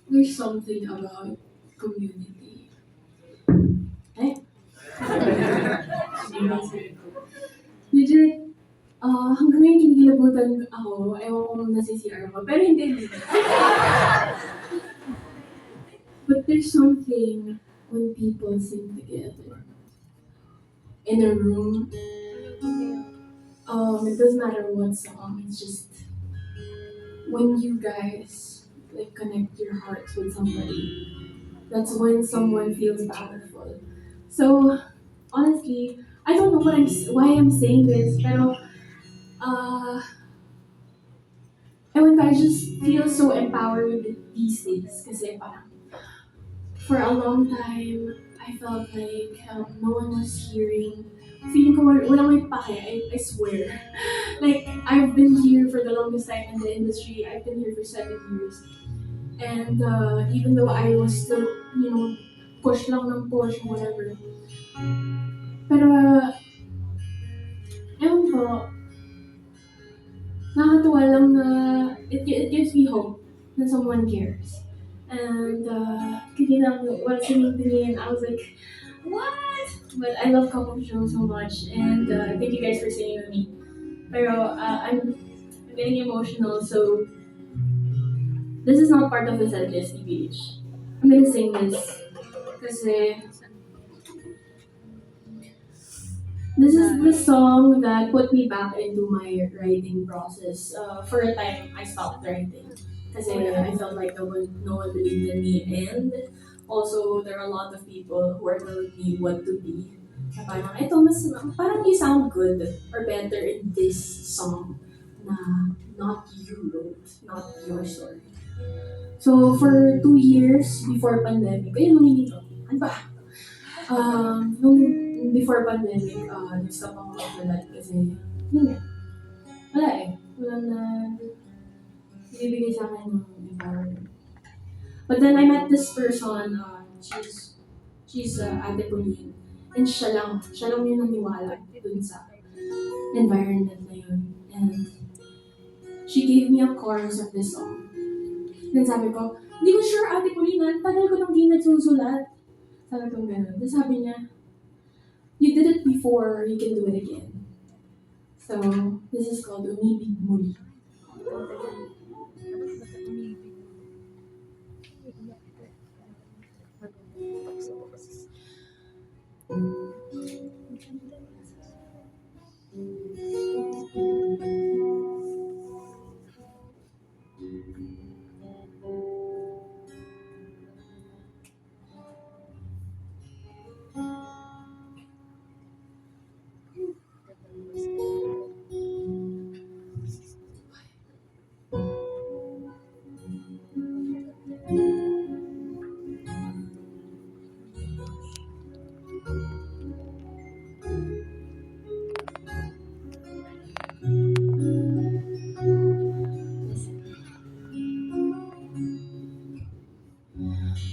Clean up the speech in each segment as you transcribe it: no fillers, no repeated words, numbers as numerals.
There's something about community. Eh? Legit, hanggang ngayon kinikilabutan ako. Ewan ko kung nasi-CR ako. Pero hindi. But there's something when people sing together. In a room, it doesn't matter what song. It's just when you guys like connect your hearts with somebody. That's when someone feels powerful. So honestly, I don't know why I'm saying this, pero ewan ko, I just feel so empowered these days. Kasi parang for a long time, I felt like no one was hearing. Feeling ko walang may pake, I swear. Like, I've been here for the longest time in the industry. I've been here for 7 years. And even though I was still, push lang ng push, whatever. Pero, ewan ko, nakakatuwa lang na it gives me hope that someone cares. And kanina while singing to me, and I was like, what? But I love Coco Show so much, and thank you guys for singing with me. Pero I'm getting emotional, so this is not part of the set list, TBH. I'm gonna sing this kasi this is the song that put me back into my writing process. For a time, I stopped writing because I felt like no one believed in me, and also there are a lot of people who are telling me what to be. Na parang, eto, parang you sound good or better in this song na not you wrote, not your story. So for 2 years before pandemic, ayun, nung ano ba? Nung before pandemic, nag-stop ako magsulat kasi, yun nga, wala eh. Wala na bibigay sa akin ng environment. But then I met this person, she's Ate Pauline, and siya lang yung naniwala dun sa environment na yun. And she gave me a chorus of this song. Then sabi ko, hindi ko sure Ate Pauline, tagal ko nang di nagsusulat. Sabi ko gano'n. Then sabi niya, you did it before, you can do it again. So, this is called Umibig Muli.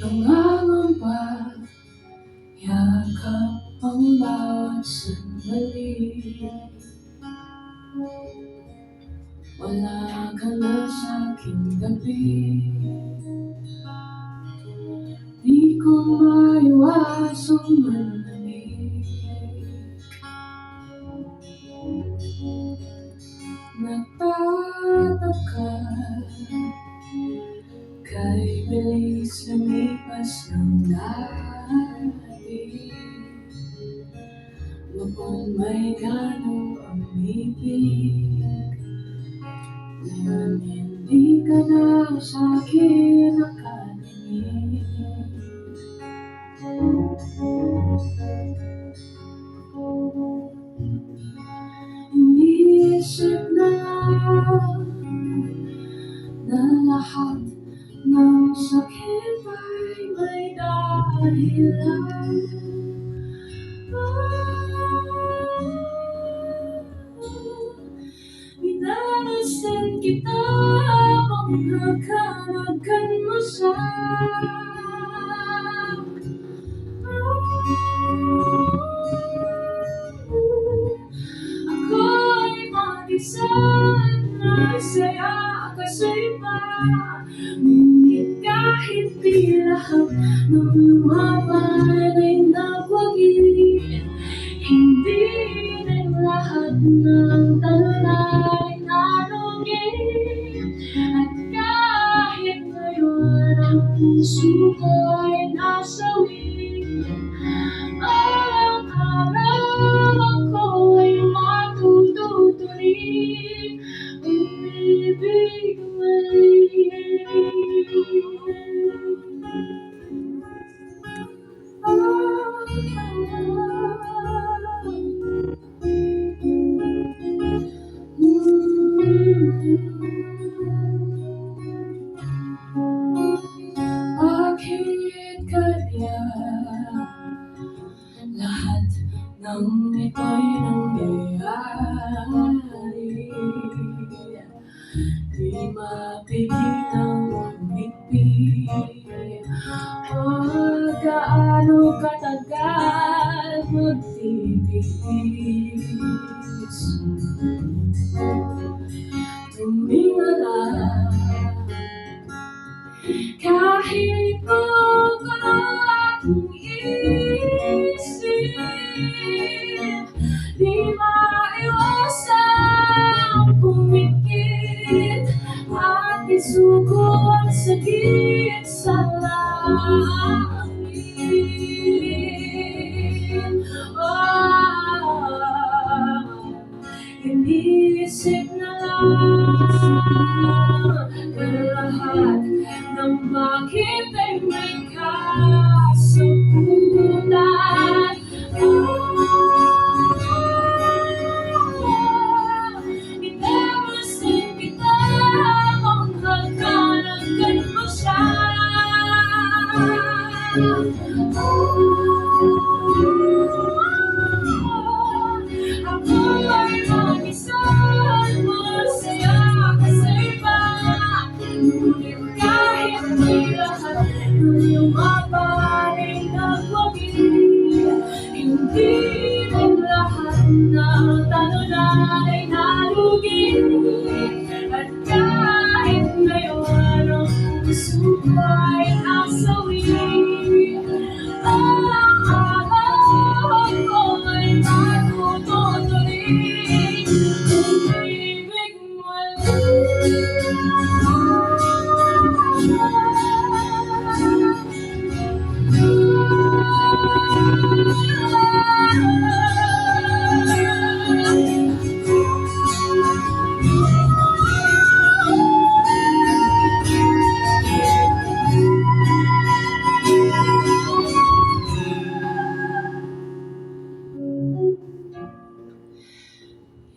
Nangangamba, yakap ang bawat sandali. Wala ka na sa aking gabi. Di ko maiwasang malamig. Nagtataka kay bilis lumipas ng dati. Noon may ganong pag-ibig, ngayon hindi ka na sa'kin nakatinig. Iniisip na lahat ng sakit ay may dahilan. Minanasan kita, magkakanagan mo siya. Ako'y mag-isa, nasaya sa iba. Ngunit kahit di lahat ng lumaban ay nagwagi, hindi rin lahat ng talunan ay nalugi. At kahit ngayon ang puso ko ay nasawi, ang araw ko ay matututuloy, umibig muli. Bakit kaya lahat ng ito'y nangyayari? Di mapigilang umibig. Gaano katagal magtitiis? Tumingala kahit gugulo ang isip, di maiwasang pumikit at isuko ang sakit sa langit. Iniisip na lang ang lahat ng bakit ay may kasagutan. Itawasin kita, mahal ka ng ganito siya. Ako ay mag-isa, masaya ka sa iba. Ngunit kahit di lahat ng lumaban ay nagwagi, hindi rin lahat ng talunan ay nalugi. At kahit ngayon ang puso ko ay nasawi, ang araw ko ay matutuloy, umibig muli.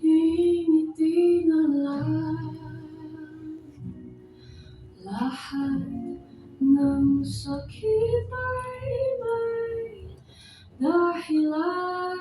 Ngiti na lang lahat ng sakit ay may dahilan.